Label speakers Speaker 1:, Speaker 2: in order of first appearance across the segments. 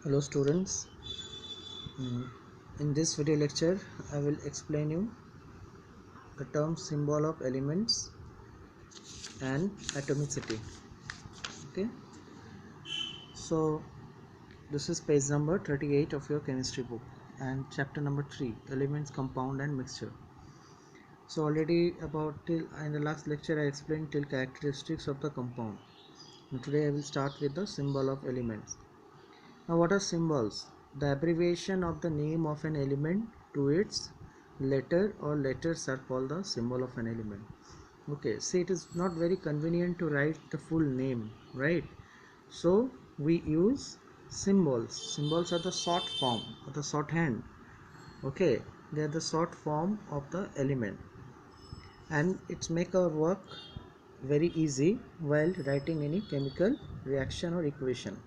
Speaker 1: Hello students. Mm, in this video lecture I will explain you the term symbol of elements and atomicity. Okay, so this is page number 38 of your chemistry book and chapter number 3, elements, compound and mixture. So already about till in the last lecture I explained till characteristics of the compound. Now today I will start with the symbol of elements. Now what are symbols? The abbreviation of the name of an element to its letter or letters are called the symbol of an element. Okay, see, it is not very convenient to write the full name, right? So we use symbols. Symbols are the short form or the shorthand. Okay, they are the short form of the element and it's make our work very easy while writing any chemical reaction or equation.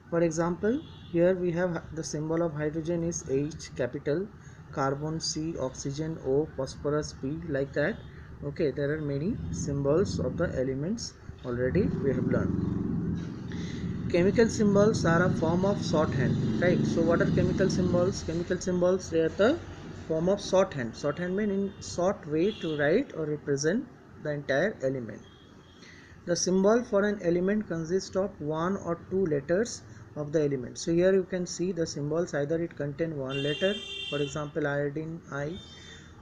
Speaker 1: For example, here we have the symbol of hydrogen is H, capital, carbon C, oxygen O, phosphorus P, like that. Okay, there are many symbols of the elements already we have learned. Chemical symbols are a form of shorthand, right? So what are chemical symbols? Chemical symbols, they are the form of shorthand. Shorthand means in short way to write or represent the entire element. The symbol for an element consists of one or two letters of the element. So here you can see the symbols, either it contain one letter, for example iodine I,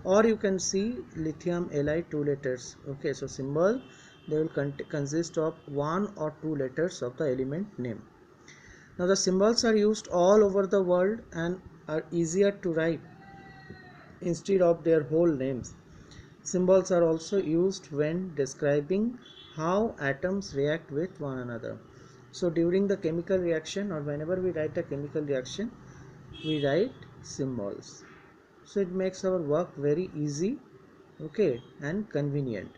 Speaker 1: or you can see lithium Li, two letters. Okay, so symbol, they will consist of one or two letters of the element name. Now the symbols are used all over the world and are easier to write instead of their whole names. Symbols are also used when describing how atoms react with one another. So during the chemical reaction or whenever we write a chemical reaction, we write symbols. So it makes our work very easy, okay, and convenient.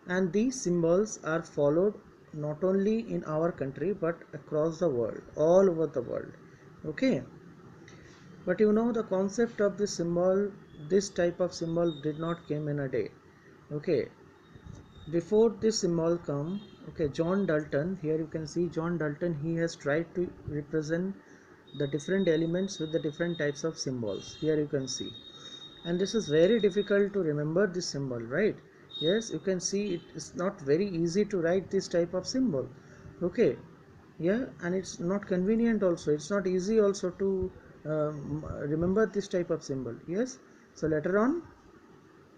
Speaker 1: And these symbols are followed not only in our country but across the world, all over the world. Okay. But you know the concept of this symbol, this type of symbol did not came in a day. Okay, before this symbol come, okay, John Dalton, here you can see John Dalton, he has tried to represent the different elements with the different types of symbols. Here you can see, and this is very difficult to remember this symbol, right? Yes, you can see it is not very easy to write this type of symbol. Okay, yeah, and it's not convenient also, it's not easy also to remember this type of symbol. Yes, so later on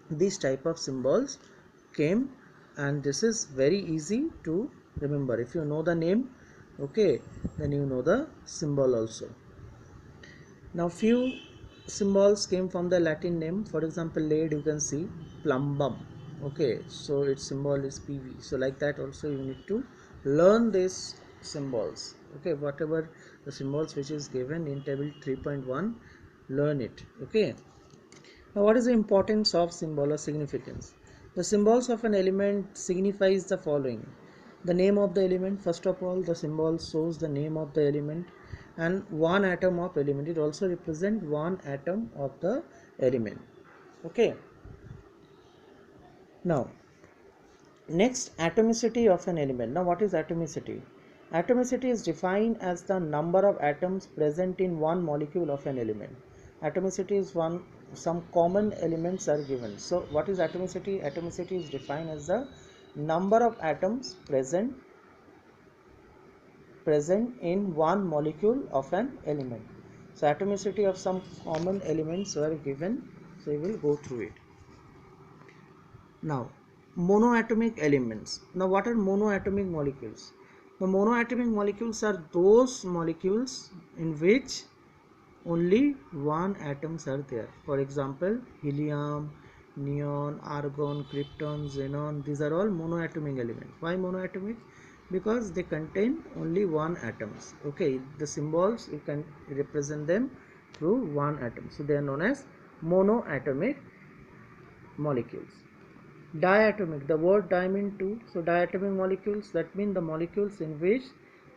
Speaker 1: these type of symbols came and this is very easy to remember. If you know the name, okay, then you know the symbol also. Now few symbols came from the Latin name. For example, lead, you can see plumbum. Okay, so its symbol is Pv. So like that also you need to learn these symbols. Okay, whatever the symbols which is given in table 3.1, learn it. Okay. Now, what is the importance of symbol or significance? The symbols of an element signifies the following. The name of the element, first of all, the symbol shows the name of the element and one atom of element. It also represents one atom of the element. Okay. Now, next, atomicity of an element. Now, what is atomicity? Atomicity is defined as the number of atoms present in one molecule of an element. Atomicity is one, some common elements are given. So, what is atomicity? Atomicity is defined as the number of atoms present in one molecule of an element. So, atomicity of some common elements were given. So, we will go through it. Now, monoatomic elements. Now, what are monoatomic molecules? The monoatomic molecules are those molecules in which only one atoms are there. For example, helium, neon, argon, krypton, xenon, these are all monoatomic elements. Why monoatomic? Because they contain only one atoms. Okay, the symbols you can represent them through one atom. So they are known as monoatomic molecules. Diatomic, the word di means two, so diatomic molecules, that means the molecules in which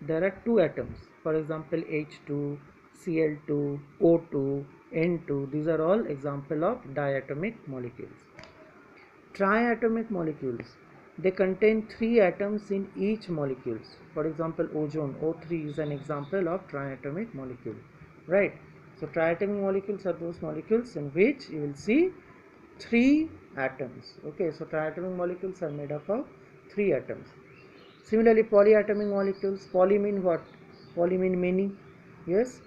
Speaker 1: there are two atoms. For example, H2, Cl2, O2, N2, these are all example of diatomic molecules. Triatomic molecules, they contain 3 atoms in each molecules. For example, ozone, O3 is an example of triatomic molecule, right? So triatomic molecules are those molecules in which you will see 3 atoms. Okay, so triatomic molecules are made up of 3 atoms. Similarly, polyatomic molecules, poly mean what? Poly mean many, yes.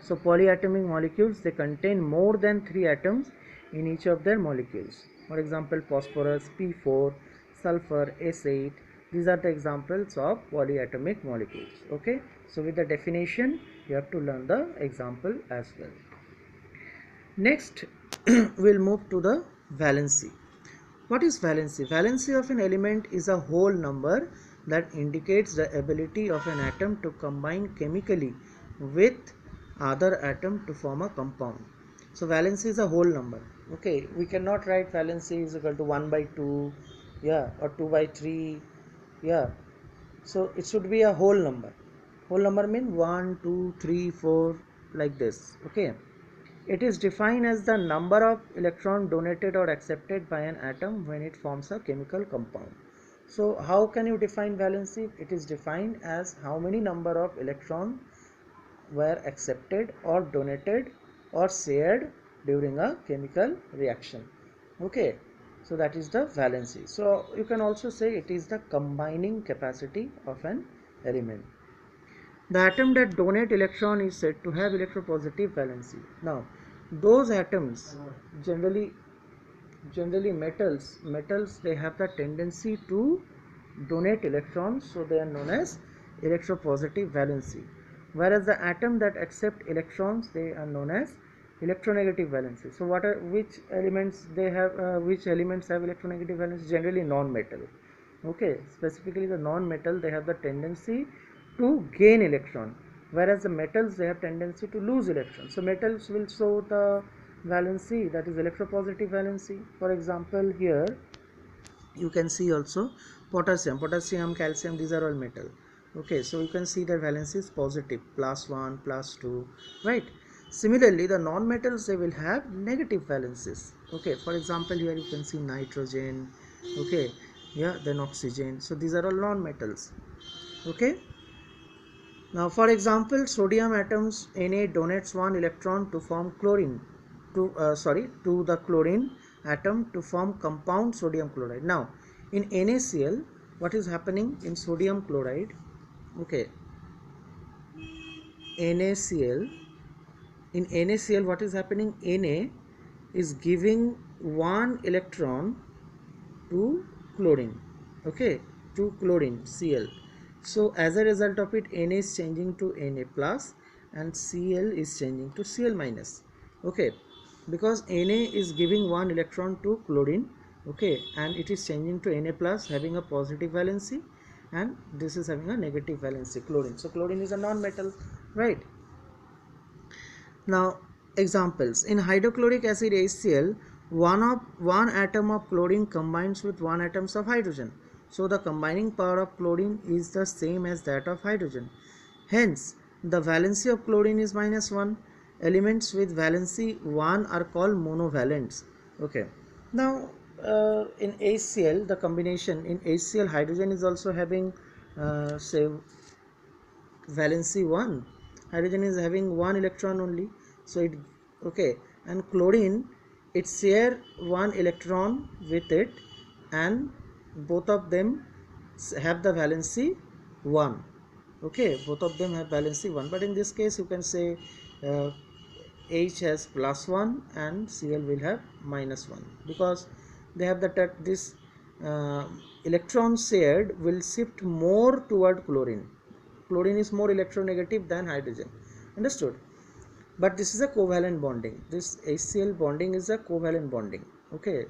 Speaker 1: So polyatomic molecules, they contain more than 3 atoms in each of their molecules. For example, phosphorus, P4, sulfur, S8. These are the examples of polyatomic molecules. Okay, so with the definition you have to learn the example as well. Next we'll move to the valency. What is valency? Valency of an element is a whole number that indicates the ability of an atom to combine chemically with other atom to form a compound. So valency is a whole number. Okay, we cannot write valency is equal to 1 by 2, yeah, or 2 by 3, yeah. So it should be a whole number. Whole number means 1, 2, 3, 4, like this. Okay. It is defined as the number of electrons donated or accepted by an atom when it forms a chemical compound. So how can you define valency? It is defined as how many number of electrons were accepted or donated or shared during a chemical reaction. Okay, so that is the valency. So you can also say it is the combining capacity of an element. The atom that donate electron is said to have electropositive valency. Now, those atoms, generally metals they have the tendency to donate electrons, so they are known as electropositive valency. Whereas the atom that accept electrons, they are known as electronegative valency. So what are which elements they have? Which elements have electronegative valence? Generally non-metal. Okay, specifically the non-metal, they have the tendency to gain electron, whereas the metals, they have tendency to lose electron. So metals will show the valency, that is electropositive valency. For example, here you can see also potassium, calcium, these are all metal. Okay, so you can see their valency is positive, +1, +2, right? Similarly, the non-metals, they will have negative valencies. Okay, for example, here you can see nitrogen, okay, yeah, then oxygen. So these are all non-metals. Okay, now for example, sodium atoms, Na donates 1 electron to form chlorine, to the chlorine atom to form compound sodium chloride. Now in NaCl, what is happening in sodium chloride? Okay, NaCl, in NaCl what is happening? Na is giving 1 electron to chlorine, okay, to chlorine Cl. So as a result of it, Na is changing to Na plus and Cl is changing to Cl minus. Okay, because Na is giving 1 electron to chlorine, okay, and it is changing to Na plus, having a positive valency, and this is having a negative valency, chlorine. So chlorine is a non-metal, right? Now examples: in hydrochloric acid HCl, one atom of chlorine combines with 1 atom of hydrogen. So the combining power of chlorine is the same as that of hydrogen. Hence, the valency of chlorine is -1. Elements with valency 1 are called monovalents. Okay. Now, in HCl, the combination in HCl, hydrogen is also having, say, valency 1. Hydrogen is having 1 electron only. So it, okay, and chlorine, it share 1 electron with it, and both of them have the valency 1. Okay, both of them have valency 1, but in this case you can say H has +1 and Cl will have -1, because they have the this electron shared will shift more toward chlorine. Chlorine is more electronegative than hydrogen, understood? But this is a covalent bonding. This HCl bonding is a covalent bonding. Okay,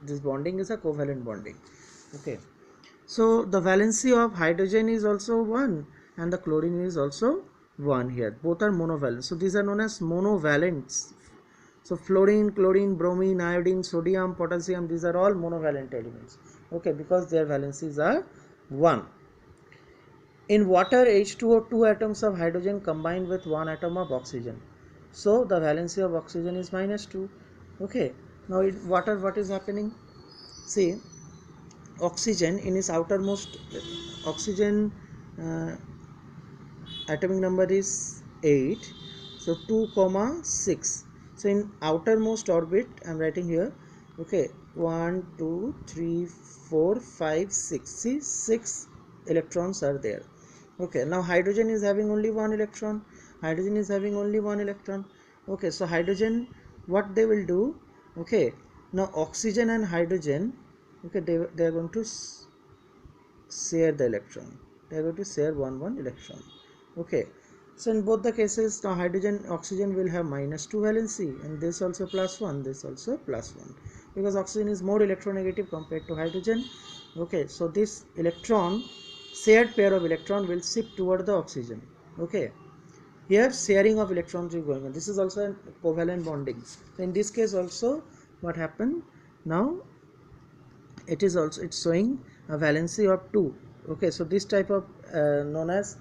Speaker 1: this bonding is a covalent bonding. Okay, so the valency of hydrogen is also 1 and the chlorine is also 1 here. Both are monovalent. So these are known as monovalents. So fluorine, chlorine, bromine, iodine, sodium, potassium, these are all monovalent elements. Okay, because their valencies are 1. In water, H2O, 2 atoms of hydrogen combined with 1 atom of oxygen. So the valency of oxygen is -2. Okay. Now in water, what is happening? See, oxygen in its outermost oxygen atomic number is 8, so 2 comma 6. So in outermost orbit I'm writing here, okay, 1 2 3 4 5 6. See, 6 electrons are there. Okay, now hydrogen is having only one electron. Hydrogen is having only one electron. Okay, so hydrogen, what they will do, okay, now oxygen and hydrogen, okay, they are going to share the electron. They are going to share one electron. Okay, so in both the cases, now hydrogen oxygen will have -2 valency, and this also +1, this also +1, because oxygen is more electronegative compared to hydrogen. Okay, so this electron, shared pair of electron, will shift toward the oxygen. Okay, here sharing of electrons is going on. This is also a covalent bonding. So in this case also, what happened now, it is also, it's showing a valency of 2. Okay, so this type of known as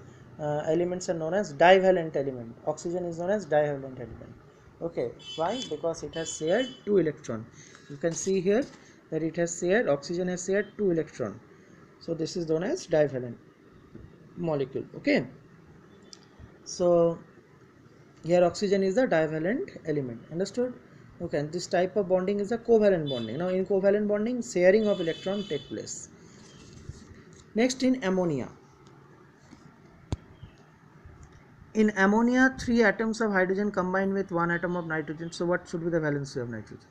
Speaker 1: elements are known as divalent element. Oxygen is known as divalent element. Okay, why? Because it has shared 2 electron. You can see here that it has shared, oxygen has shared 2 electron, so this is known as divalent molecule. Okay, so here oxygen is the divalent element. Understood? Okay, and this type of bonding is a covalent bonding. Now in covalent bonding, sharing of electron take place. Next, in ammonia. In ammonia, 3 atoms of hydrogen combine with 1 atom of nitrogen. So what should be the valency of nitrogen?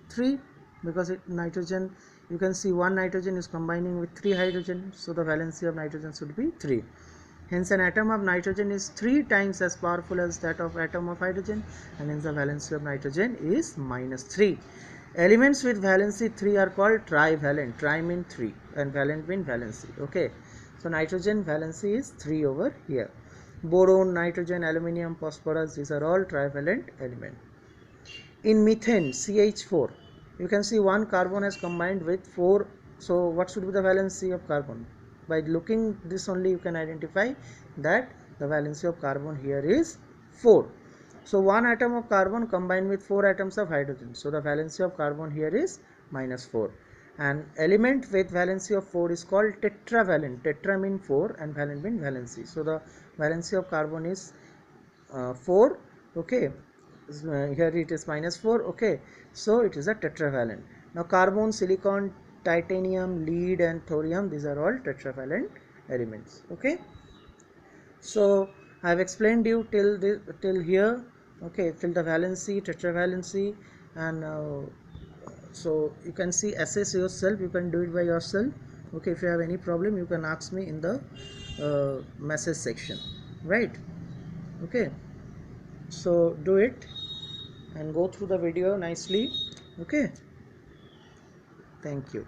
Speaker 1: 3, because nitrogen, you can see 1 nitrogen is combining with 3 hydrogen, so the valency of nitrogen should be 3. Hence an atom of nitrogen is 3 times as powerful as that of atom of hydrogen, and hence the valency of nitrogen is -3. Elements with valency 3 are called trivalent. Tri mean 3 and valent mean valency. Okay, so nitrogen valency is 3 over here. Boron, nitrogen, aluminium, phosphorus, these are all trivalent element. In methane, CH4, you can see 1 carbon has combined with 4. So what should be the valency of carbon? By looking this only you can identify that the valency of carbon here is 4. So 1 atom of carbon combined with 4 atoms of hydrogen, so the valency of carbon here is -4. And element with valency of 4 is called tetravalent. Tetra mean 4 and valent mean valency, so the valency of carbon is 4. Okay, here it is -4. Okay, so it is a tetravalent. Now carbon, silicon, titanium, lead and thorium, these are all tetravalent elements. Okay, so I have explained you till here. Okay, till the valency, tetravalency, and so you can see, assess yourself, you can do it by yourself. Okay, if you have any problem you can ask me in the message section, right? Okay, so do it and go through the video nicely. Okay, thank you.